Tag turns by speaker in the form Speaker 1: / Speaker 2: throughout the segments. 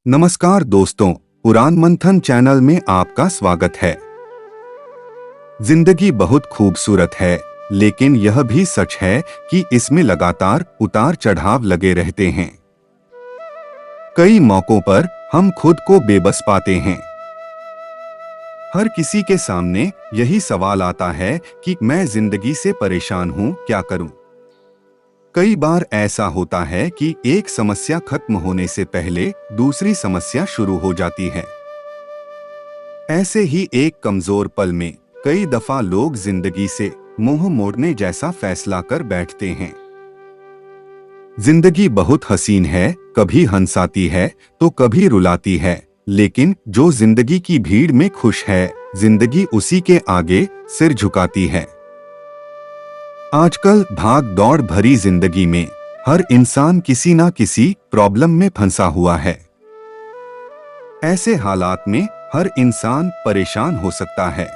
Speaker 1: नमस्कार दोस्तों, पुराण मंथन चैनल में आपका स्वागत है। जिंदगी बहुत खूबसूरत है, लेकिन यह भी सच है कि इसमें लगातार उतार चढ़ाव लगे रहते हैं। कई मौकों पर हम खुद को बेबस पाते हैं। हर किसी के सामने यही सवाल आता है कि मैं जिंदगी से परेशान हूं, क्या करूं? कई बार ऐसा होता है कि एक समस्या खत्म होने से पहले दूसरी समस्या शुरू हो जाती है। ऐसे ही एक कमजोर पल में कई दफा लोग जिंदगी से मुंह मोड़ने जैसा फैसला कर बैठते हैं। जिंदगी बहुत हसीन है, कभी हंसाती है तो कभी रुलाती है, लेकिन जो जिंदगी की भीड़ में खुश है, जिंदगी उसी के आगे सिर झुकाती है। आजकल भाग दौड़ भरी जिंदगी में हर इंसान किसी ना किसी प्रॉब्लम में फंसा हुआ है। ऐसे हालात में हर इंसान परेशान हो सकता है।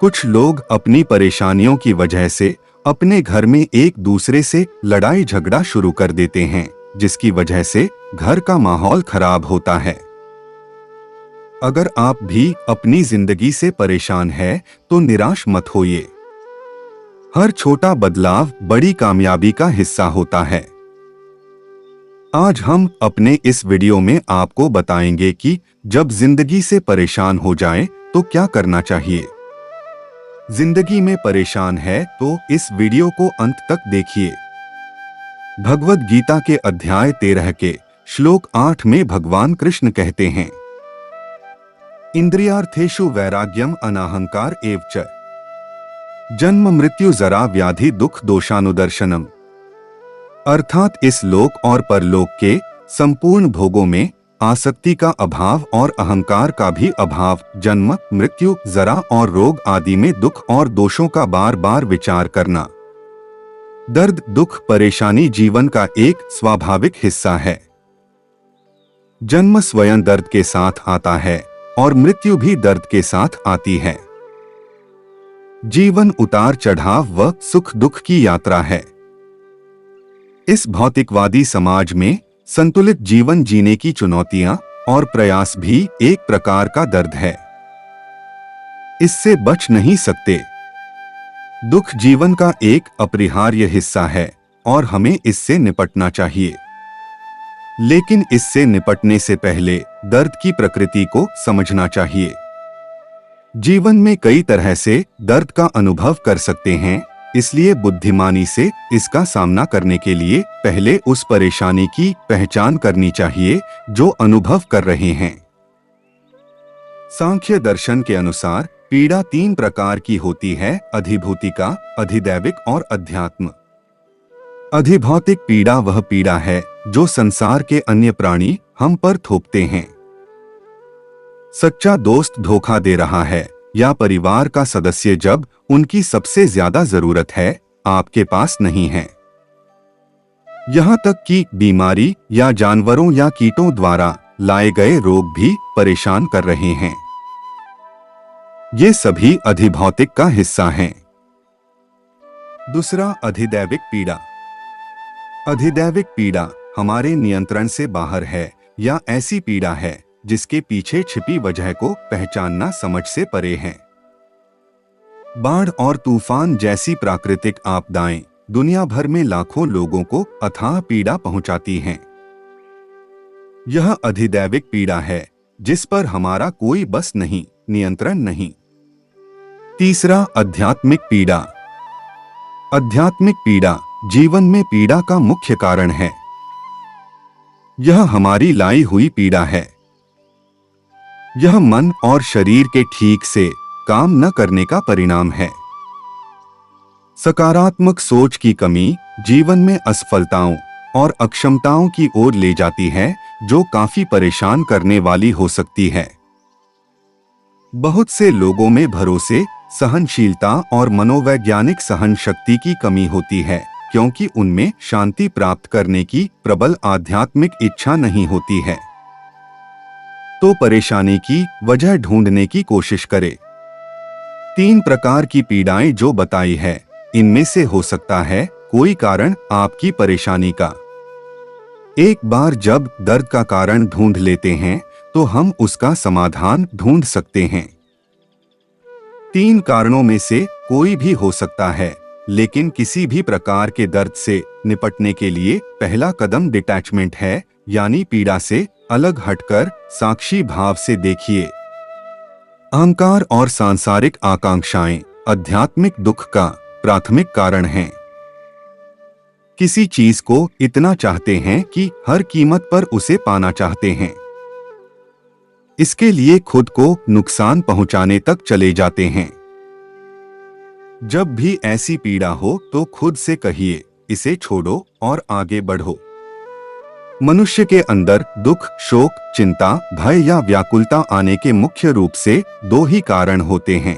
Speaker 1: कुछ लोग अपनी परेशानियों की वजह से अपने घर में एक दूसरे से लड़ाई झगड़ा शुरू कर देते हैं, जिसकी वजह से घर का माहौल खराब होता है। अगर आप भी अपनी जिंदगी से परेशान हैं, तो निराश मत होइए। हर छोटा बदलाव बड़ी कामयाबी का हिस्सा होता है। आज हम अपने इस वीडियो में आपको बताएंगे कि जब जिंदगी से परेशान हो जाएं, तो क्या करना चाहिए। जिंदगी में परेशान है तो इस वीडियो को अंत तक देखिए। भगवद गीता के अध्याय 13 के श्लोक 8 में भगवान कृष्ण कहते हैं, इंद्रियार्थेषु वैराग्यम अनाहंकार एव च जन्म मृत्यु जरा व्याधि दुख दोषानुदर्शनम। अर्थात इस लोक और परलोक के संपूर्ण भोगों में आसक्ति का अभाव और अहंकार का भी अभाव, जन्म मृत्यु जरा और रोग आदि में दुख और दोषों का बार बार विचार करना। दर्द दुख परेशानी जीवन का एक स्वाभाविक हिस्सा है। जन्म स्वयं दर्द के साथ आता है और मृत्यु भी दर्द के साथ आती है। जीवन उतार चढ़ाव व सुख दुख की यात्रा है। इस भौतिकवादी समाज में संतुलित जीवन जीने की चुनौतियां और प्रयास भी एक प्रकार का दर्द है। इससे बच नहीं सकते। दुख जीवन का एक अपरिहार्य हिस्सा है और हमें इससे निपटना चाहिए। लेकिन इससे निपटने से पहले दर्द की प्रकृति को समझना चाहिए। जीवन में कई तरह से दर्द का अनुभव कर सकते हैं, इसलिए बुद्धिमानी से इसका सामना करने के लिए पहले उस परेशानी की पहचान करनी चाहिए जो अनुभव कर रहे हैं। सांख्य दर्शन के अनुसार पीड़ा 3 प्रकार की होती है, अधिभूतिका, अधिदैविक और अध्यात्म। अधिभौतिक पीड़ा वह पीड़ा है जो संसार के अन्य प्राणी हम पर थोपते हैं। सच्चा दोस्त धोखा दे रहा है या परिवार का सदस्य जब उनकी सबसे ज्यादा जरूरत है आपके पास नहीं है। यहाँ तक कि बीमारी या जानवरों या कीटों द्वारा लाए गए रोग भी परेशान कर रहे हैं। ये सभी अधिभौतिक का हिस्सा हैं। दूसरा, अधिदैविक पीड़ा। अधिदैविक पीड़ा हमारे नियंत्रण से बाहर है या ऐसी पीड़ा है जिसके पीछे छिपी वजह को पहचानना समझ से परे है। बाढ़ और तूफान जैसी प्राकृतिक आपदाएं दुनिया भर में लाखों लोगों को अथाह पीड़ा पहुंचाती हैं। यह अधिदैविक पीड़ा है जिस पर हमारा कोई बस नहीं, नियंत्रण नहीं। तीसरा, आध्यात्मिक पीड़ा। आध्यात्मिक पीड़ा जीवन में पीड़ा का मुख्य कारण है। यह हमारी लाई हुई पीड़ा है। यह मन और शरीर के ठीक से काम न करने का परिणाम है। सकारात्मक सोच की कमी जीवन में असफलताओं और अक्षमताओं की ओर ले जाती है, जो काफी परेशान करने वाली हो सकती है। बहुत से लोगों में भरोसे, सहनशीलता और मनोवैज्ञानिक सहन शक्ति की कमी होती है, क्योंकि उनमें शांति प्राप्त करने की प्रबल आध्यात्मिक इच्छा नहीं होती है। तो परेशानी की वजह ढूंढने की कोशिश करें। 3 प्रकार की पीड़ाएं जो बताई है, इनमें से हो सकता है कोई कारण आपकी परेशानी का एक बार जब दर्द का कारण ढूंढ लेते हैं तो हम उसका समाधान ढूंढ सकते हैं। 3 कारणों में से कोई भी हो सकता है, लेकिन किसी भी प्रकार के दर्द से निपटने के लिए पहला कदम डिटैचमेंट है, यानी पीड़ा से अलग हटकर साक्षी भाव से देखिए। अहंकार और सांसारिक आकांक्षाएं आध्यात्मिक दुख का प्राथमिक कारण हैं। किसी चीज को इतना चाहते हैं कि हर कीमत पर उसे पाना चाहते हैं। इसके लिए खुद को नुकसान पहुंचाने तक चले जाते हैं। जब भी ऐसी पीड़ा हो तो खुद से कहिए, इसे छोड़ो और आगे बढ़ो। मनुष्य के अंदर दुख, शोक, चिंता, भय या व्याकुलता आने के मुख्य रूप से 2 ही कारण होते हैं।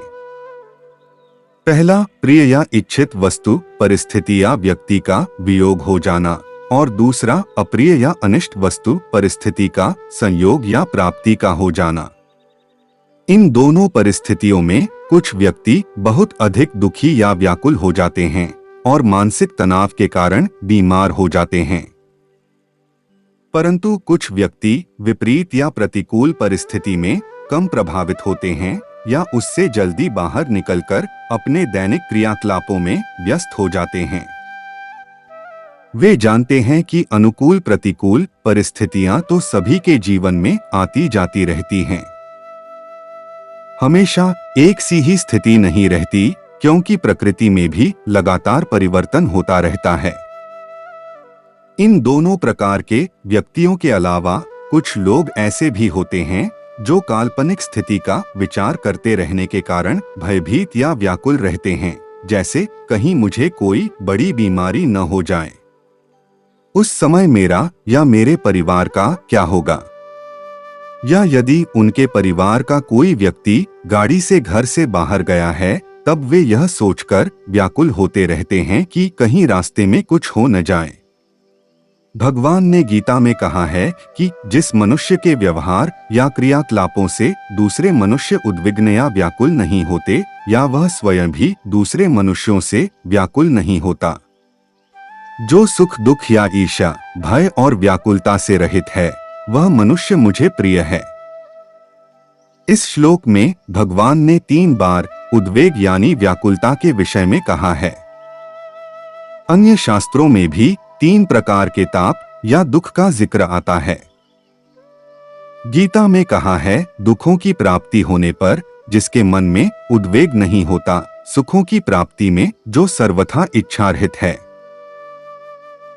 Speaker 1: पहला, प्रिय या इच्छित वस्तु, परिस्थिति या व्यक्ति का वियोग हो जाना, और दूसरा, अप्रिय या अनिष्ट वस्तु, परिस्थिति का संयोग या प्राप्ति का हो जाना। इन दोनों परिस्थितियों में कुछ व्यक्ति बहुत अधिक दुखी या व्याकुल हो जाते हैं और मानसिक तनाव के कारण बीमार हो जाते हैं। परंतु कुछ व्यक्ति विपरीत या प्रतिकूल परिस्थिति में कम प्रभावित होते हैं या उससे जल्दी बाहर निकलकर अपने दैनिक क्रियाकलापों में व्यस्त हो जाते हैं। वे जानते हैं कि अनुकूल प्रतिकूल परिस्थितियां तो सभी के जीवन में आती जाती रहती हैं। हमेशा एक सी ही स्थिति नहीं रहती, क्योंकि प्रकृति में भी लगातार परिवर्तन होता रहता है। इन दोनों प्रकार के व्यक्तियों के अलावा कुछ लोग ऐसे भी होते हैं जो काल्पनिक स्थिति का विचार करते रहने के कारण भयभीत या व्याकुल रहते हैं, जैसे कहीं मुझे कोई बड़ी बीमारी न हो जाए। उस समय मेरा या मेरे परिवार का क्या होगा? या यदि उनके परिवार का कोई व्यक्ति गाड़ी से घर से बाहर गया है, तब वे यह सोचकर व्याकुल होते रहते हैं कि कहीं रास्ते में कुछ हो न जाए। भगवान ने गीता में कहा है कि जिस मनुष्य के व्यवहार या क्रियाकलापों से दूसरे मनुष्य उद्विग्न या व्याकुल नहीं होते, या वह स्वयं भी दूसरे मनुष्यों से व्याकुल नहीं होता, जो सुख दुख या ईर्ष्या, भय और व्याकुलता से रहित है, वह मनुष्य मुझे प्रिय है। इस श्लोक में भगवान ने 3 बार उद्वेग यानी व्याकुलता के विषय में कहा है। अन्य शास्त्रों में भी 3 प्रकार के ताप या दुख का जिक्र आता है। गीता में कहा है, दुखों की प्राप्ति होने पर जिसके मन में उद्वेग नहीं होता, सुखों की प्राप्ति में जो सर्वथा इच्छारहित है।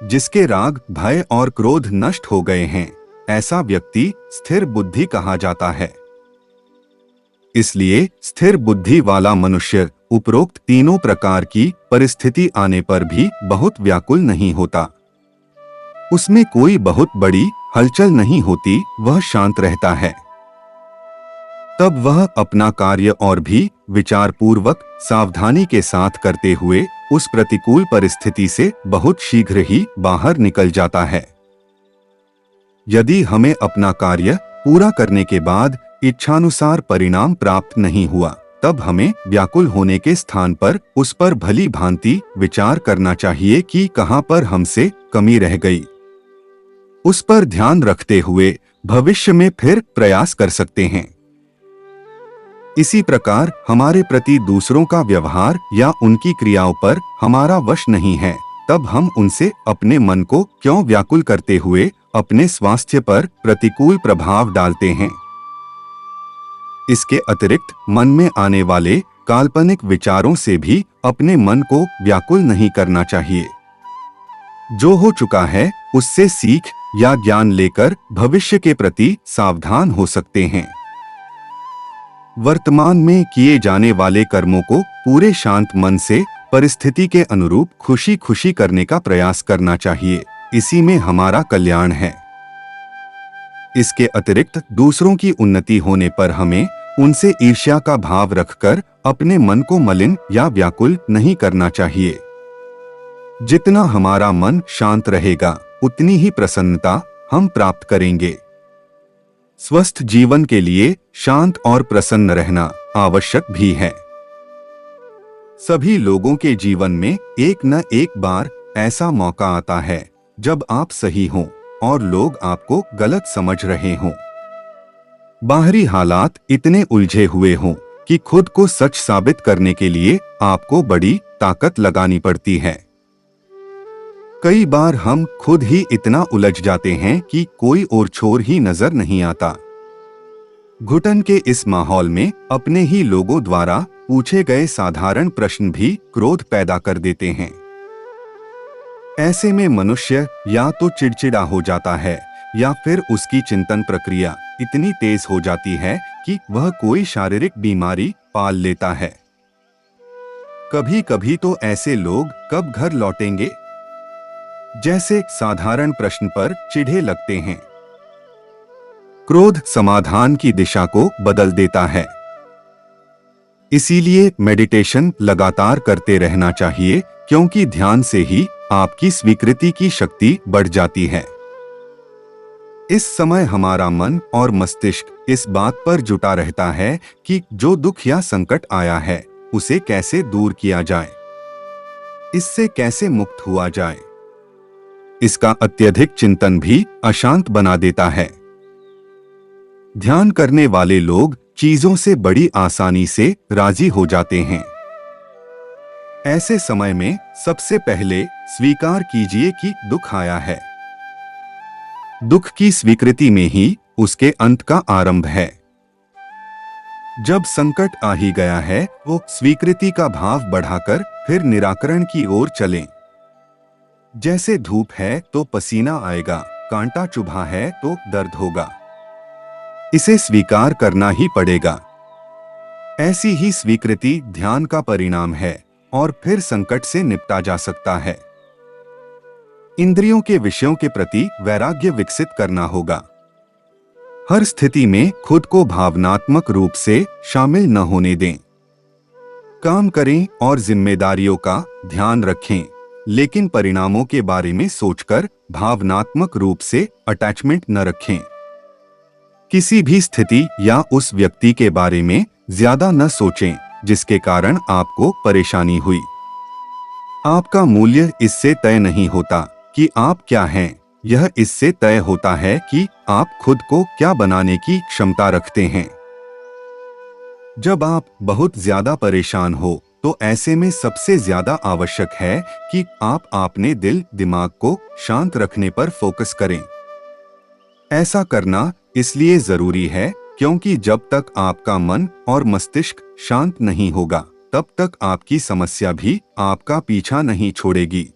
Speaker 1: जिसके राग, भय और क्रोध नष्ट हो गए हैं, ऐसा व्यक्ति स्थिर बुद्धि कहा जाता है। इसलिए स्थिर बुद्धि वाला मनुष्य उपरोक्त 3 प्रकार की परिस्थिति आने पर भी बहुत व्याकुल नहीं होता। उसमें कोई बहुत बड़ी हलचल नहीं होती, वह शांत रहता है। तब वह अपना कार्य और भी विचारपूर्वक सावधानी के साथ करते हुए उस प्रतिकूल परिस्थिति से बहुत शीघ्र ही बाहर निकल जाता है। यदि हमें अपना कार्य पूरा करने के बाद इच्छानुसार परिणाम प्राप्त नहीं हुआ, तब हमें व्याकुल होने के स्थान पर उस पर भली भांति विचार करना चाहिए कि कहां पर हमसे कमी रह गई। उस पर ध्यान रखते हुए भविष्य में फिर प्रयास कर सकते हैं। इसी प्रकार हमारे प्रति दूसरों का व्यवहार या उनकी क्रियाओं पर हमारा वश नहीं है, तब हम उनसे अपने मन को क्यों व्याकुल करते हुए अपने स्वास्थ्य पर प्रतिकूल प्रभाव डालते हैं। इसके अतिरिक्त मन में आने वाले काल्पनिक विचारों से भी अपने मन को व्याकुल नहीं करना चाहिए। जो हो चुका है उससे सीख या ज्ञान लेकर भविष्य के प्रति सावधान हो सकते हैं। वर्तमान में किए जाने वाले कर्मों को पूरे शांत मन से परिस्थिति के अनुरूप खुशी खुशी करने का प्रयास करना चाहिए। इसी में हमारा कल्याण है। इसके अतिरिक्त दूसरों की उन्नति होने पर हमें उनसे ईर्ष्या का भाव रखकर अपने मन को मलिन या व्याकुल नहीं करना चाहिए। जितना हमारा मन शांत रहेगा, उतनी ही प्रसन्नता हम प्राप्त करेंगे। स्वस्थ जीवन के लिए शांत और प्रसन्न रहना आवश्यक भी है। सभी लोगों के जीवन में एक न एक बार ऐसा मौका आता है जब आप सही हों और लोग आपको गलत समझ रहे हों। बाहरी हालात इतने उलझे हुए हों कि खुद को सच साबित करने के लिए आपको बड़ी ताकत लगानी पड़ती है। कई बार हम खुद ही इतना उलझ जाते हैं कि कोई और छोर ही नजर नहीं आता। घुटन के इस माहौल में अपने ही लोगों द्वारा पूछे गए साधारण प्रश्न भी क्रोध पैदा कर देते हैं। ऐसे में मनुष्य या तो चिड़चिड़ा हो जाता है या फिर उसकी चिंतन प्रक्रिया इतनी तेज हो जाती है कि वह कोई शारीरिक बीमारी पाल लेता है। कभी कभी तो ऐसे लोग कब घर लौटेंगे जैसे साधारण प्रश्न पर चिढ़े लगते हैं। क्रोध समाधान की दिशा को बदल देता है। इसीलिए मेडिटेशन लगातार करते रहना चाहिए, क्योंकि ध्यान से ही आपकी स्वीकृति की शक्ति बढ़ जाती है। इस समय हमारा मन और मस्तिष्क इस बात पर जुटा रहता है कि जो दुख या संकट आया है उसे कैसे दूर किया जाए, इससे कैसे मुक्त हुआ जाए। इसका अत्यधिक चिंतन भी अशांत बना देता है। ध्यान करने वाले लोग चीजों से बड़ी आसानी से राजी हो जाते हैं। ऐसे समय में सबसे पहले स्वीकार कीजिए कि दुख आया है। दुख की स्वीकृति में ही उसके अंत का आरंभ है। जब संकट आ ही गया है, वो स्वीकृति का भाव बढ़ाकर फिर निराकरण की ओर चलें। जैसे धूप है तो पसीना आएगा, कांटा चुभा है तो दर्द होगा। इसे स्वीकार करना ही पड़ेगा। ऐसी ही स्वीकृति ध्यान का परिणाम है और फिर संकट से निपटा जा सकता है। इंद्रियों के विषयों के प्रति वैराग्य विकसित करना होगा। हर स्थिति में खुद को भावनात्मक रूप से शामिल न होने दें। काम करें और जिम्मेदारियों का ध्यान रखें, लेकिन परिणामों के बारे में सोचकर भावनात्मक रूप से अटैचमेंट न रखें। किसी भी स्थिति या उस व्यक्ति के बारे में ज्यादा न सोचें जिसके कारण आपको परेशानी हुई। आपका मूल्य इससे तय नहीं होता कि आप क्या हैं, यह इससे तय होता है कि आप खुद को क्या बनाने की क्षमता रखते हैं। जब आप बहुत ज्यादा परेशान हो तो ऐसे में सबसे ज्यादा आवश्यक है कि आप अपने दिल दिमाग को शांत रखने पर फोकस करें। ऐसा करना इसलिए जरूरी है क्योंकि जब तक आपका मन और मस्तिष्क शांत नहीं होगा तब तक आपकी समस्या भी आपका पीछा नहीं छोड़ेगी।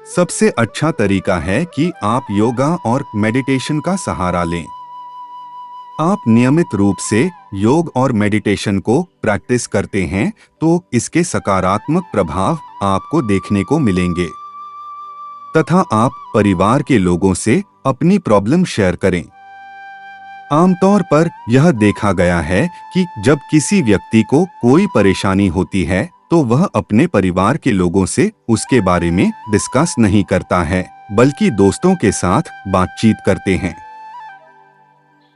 Speaker 1: सबसे अच्छा तरीका है कि आप योगा और मेडिटेशन का सहारा लें। आप नियमित रूप से योग और मेडिटेशन को प्रैक्टिस करते हैं तो इसके सकारात्मक प्रभाव आपको देखने को मिलेंगे तथा आप परिवार के लोगों से अपनी प्रॉब्लम शेयर करें। आमतौर पर यह देखा गया है कि जब किसी व्यक्ति को कोई परेशानी होती है तो वह अपने परिवार के लोगों से उसके बारे में डिस्कस नहीं करता है, बल्कि दोस्तों के साथ बातचीत करते हैं।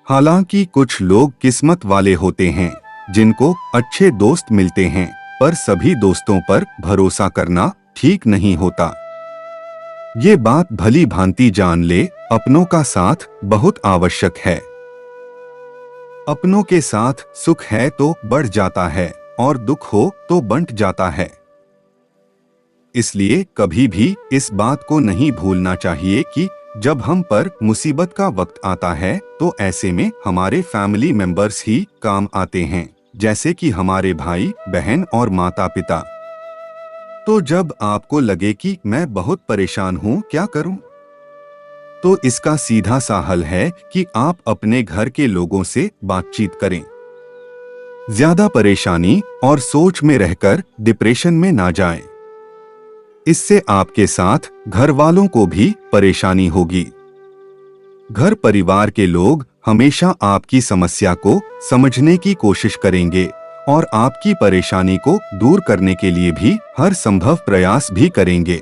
Speaker 1: हालांकि कुछ लोग किस्मत वाले होते हैं जिनको अच्छे दोस्त मिलते हैं, पर सभी दोस्तों पर भरोसा करना ठीक नहीं होता। ये बात भली भांति जान ले, अपनों का साथ बहुत आवश्यक है। अपनों के साथ सुख है तो बढ़ जाता है और दुख हो तो बंट जाता है। इसलिए कभी भी इस बात को नहीं भूलना चाहिए कि जब हम पर मुसीबत का वक्त आता है तो ऐसे में हमारे फैमिली मेंबर्स ही काम आते हैं, जैसे कि हमारे भाई बहन और माता पिता। तो जब आपको लगे कि मैं बहुत परेशान हूँ, क्या करूँ, तो इसका सीधा सा हल है कि आप अपने घर के लोगों से बातचीत करें। ज्यादा परेशानी और सोच में रहकर डिप्रेशन में ना जाएं। इससे आपके साथ घर वालों को भी परेशानी होगी। घर परिवार के लोग हमेशा आपकी समस्या को समझने की कोशिश करेंगे और आपकी परेशानी को दूर करने के लिए भी हर संभव प्रयास भी करेंगे।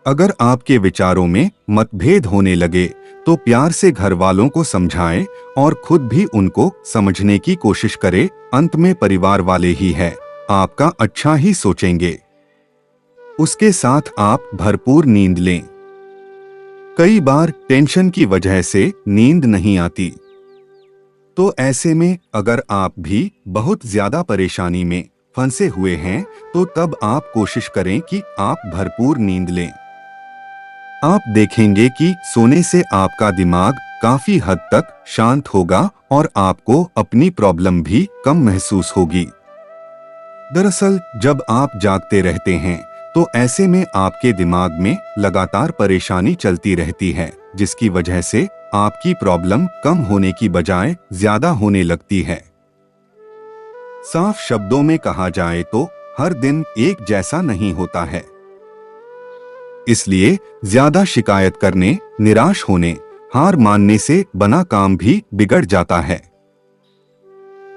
Speaker 1: अगर आपके विचारों में मतभेद होने लगे तो प्यार से घर वालों को समझाएं और खुद भी उनको समझने की कोशिश करें। अंत में परिवार वाले ही है आपका अच्छा ही सोचेंगे। उसके साथ आप भरपूर नींद लें। कई बार टेंशन की वजह से नींद नहीं आती। तो ऐसे में अगर आप भी बहुत ज्यादा परेशानी में फंसे हुए हैं तो तब आप कोशिश करें कि आप भरपूर नींद लें। आप देखेंगे कि सोने से आपका दिमाग काफी हद तक शांत होगा और आपको अपनी प्रॉब्लम भी कम महसूस होगी। दरअसल जब आप जागते रहते हैं तो ऐसे में आपके दिमाग में लगातार परेशानी चलती रहती है, जिसकी वजह से आपकी प्रॉब्लम कम होने की बजाय ज्यादा होने लगती है। साफ शब्दों में कहा जाए तो हर दिन एक जैसा नहीं होता है। इसलिए ज्यादा शिकायत करने, निराश होने, हार मानने से बना काम भी बिगड़ जाता है।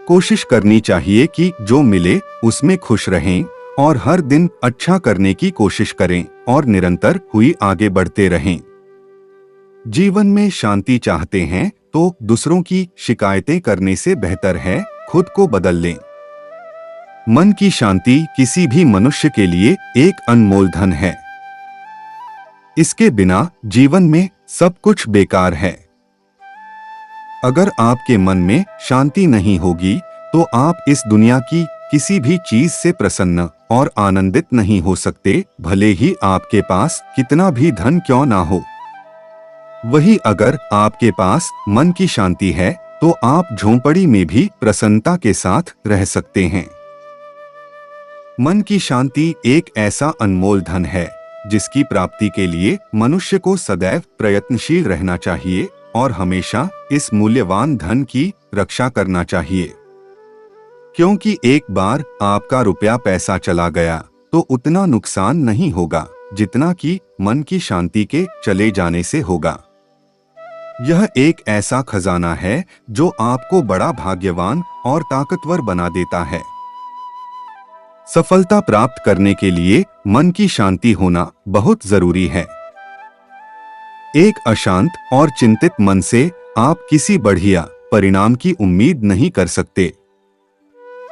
Speaker 1: कोशिश करनी चाहिए कि जो मिले उसमें खुश रहें और हर दिन अच्छा करने की कोशिश करें और निरंतर हुई आगे बढ़ते रहें। जीवन में शांति चाहते हैं तो दूसरों की शिकायतें करने से बेहतर है खुद को बदल लें। मन की शांति किसी भी मनुष्य के लिए एक अनमोल धन है। इसके बिना जीवन में सब कुछ बेकार है। अगर आपके मन में शांति नहीं होगी तो आप इस दुनिया की किसी भी चीज से प्रसन्न और आनंदित नहीं हो सकते, भले ही आपके पास कितना भी धन क्यों ना हो। वही अगर आपके पास मन की शांति है तो आप झोंपड़ी में भी प्रसन्नता के साथ रह सकते हैं। मन की शांति एक ऐसा अनमोल धन है जिसकी प्राप्ति के लिए मनुष्य को सदैव प्रयत्नशील रहना चाहिए और हमेशा इस मूल्यवान धन की रक्षा करना चाहिए। क्योंकि एक बार आपका रुपया पैसा चला गया तो उतना नुकसान नहीं होगा जितना कि मन की शांति के चले जाने से होगा। यह एक ऐसा खजाना है जो आपको बड़ा भाग्यवान और ताकतवर बना देता है। सफलता प्राप्त करने के लिए मन की शांति होना बहुत जरूरी है। एक अशांत और चिंतित मन से आप किसी बढ़िया परिणाम की उम्मीद नहीं कर सकते।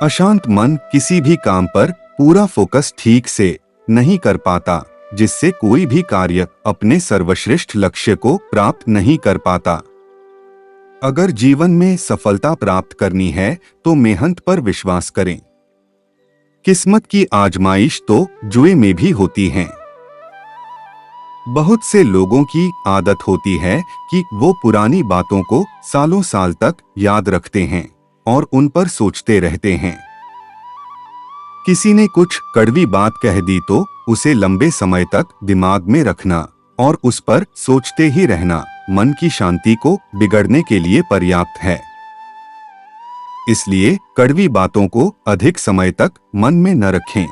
Speaker 1: अशांत मन किसी भी काम पर पूरा फोकस ठीक से नहीं कर पाता, जिससे कोई भी कार्य अपने सर्वश्रेष्ठ लक्ष्य को प्राप्त नहीं कर पाता। अगर जीवन में सफलता प्राप्त करनी है तो मेहनत पर विश्वास करें। किस्मत की आजमाइश तो जुए में भी होती है। बहुत से लोगों की आदत होती है कि वो पुरानी बातों को सालों साल तक याद रखते हैं और उन पर सोचते रहते हैं। किसी ने कुछ कड़वी बात कह दी तो उसे लंबे समय तक दिमाग में रखना और उस पर सोचते ही रहना मन की शांति को बिगड़ने के लिए पर्याप्त है। इसलिए कड़वी बातों को अधिक समय तक मन में न रखें।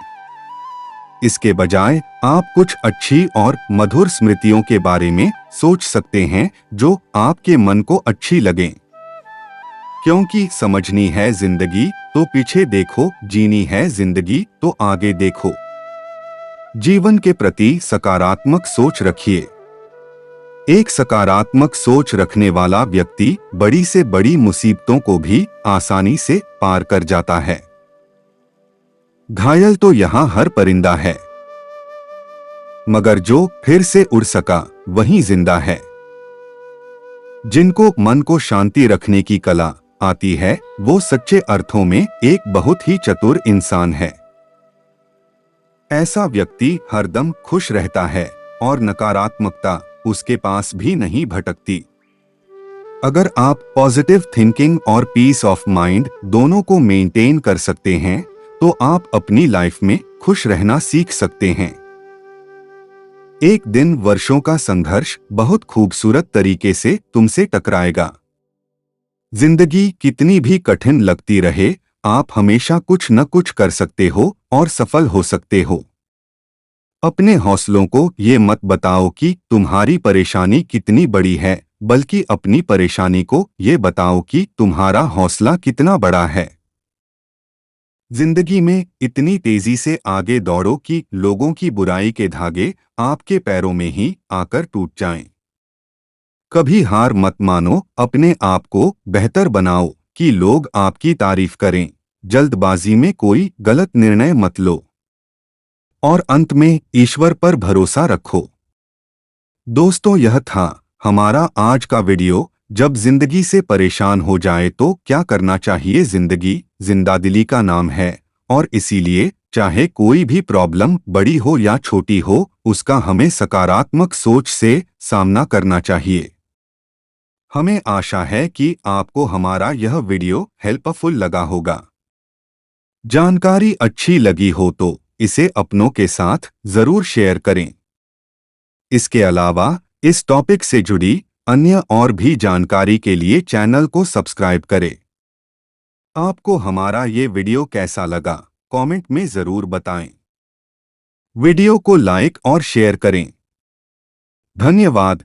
Speaker 1: इसके बजाय आप कुछ अच्छी और मधुर स्मृतियों के बारे में सोच सकते हैं जो आपके मन को अच्छी लगें। क्योंकि समझनी है जिंदगी तो पीछे देखो, जीनी है जिंदगी तो आगे देखो। जीवन के प्रति सकारात्मक सोच रखिए। एक सकारात्मक सोच रखने वाला व्यक्ति बड़ी से बड़ी मुसीबतों को भी आसानी से पार कर जाता है। घायल तो यहाँ हर परिंदा है, मगर जो फिर से उड़ सका वही जिंदा है। जिनको मन को शांति रखने की कला आती है वो सच्चे अर्थों में एक बहुत ही चतुर इंसान है। ऐसा व्यक्ति हरदम खुश रहता है और नकारात्मकता उसके पास भी नहीं भटकती। अगर आप पॉजिटिव थिंकिंग और पीस ऑफ माइंड दोनों को मेंटेन कर सकते हैं तो आप अपनी लाइफ में खुश रहना सीख सकते हैं। एक दिन वर्षों का संघर्ष बहुत खूबसूरत तरीके से तुमसे टकराएगा। जिंदगी कितनी भी कठिन लगती रहे, आप हमेशा कुछ न कुछ कर सकते हो और सफल हो सकते हो। अपने हौसलों को ये मत बताओ कि तुम्हारी परेशानी कितनी बड़ी है, बल्कि अपनी परेशानी को ये बताओ कि तुम्हारा हौसला कितना बड़ा है। जिंदगी में इतनी तेजी से आगे दौड़ो कि लोगों की बुराई के धागे आपके पैरों में ही आकर टूट जाएं। कभी हार मत मानो, अपने आप को बेहतर बनाओ कि लोग आपकी तारीफ करें। जल्दबाजी में कोई गलत निर्णय मत लो और अंत में ईश्वर पर भरोसा रखो। दोस्तों, यह था हमारा आज का वीडियो। जब जिंदगी से परेशान हो जाए तो क्या करना चाहिए। जिंदगी जिंदादिली का नाम है और इसीलिए चाहे कोई भी प्रॉब्लम बड़ी हो या छोटी हो, उसका हमें सकारात्मक सोच से सामना करना चाहिए। हमें आशा है कि आपको हमारा यह वीडियो हेल्पफुल लगा होगा। जानकारी अच्छी लगी हो तो इसे अपनों के साथ जरूर शेयर करें। इसके अलावा इस टॉपिक से जुड़ी अन्य और भी जानकारी के लिए चैनल को सब्सक्राइब करें। आपको हमारा ये वीडियो कैसा लगा, कमेंट में जरूर बताएं। वीडियो को लाइक और शेयर करें। धन्यवाद।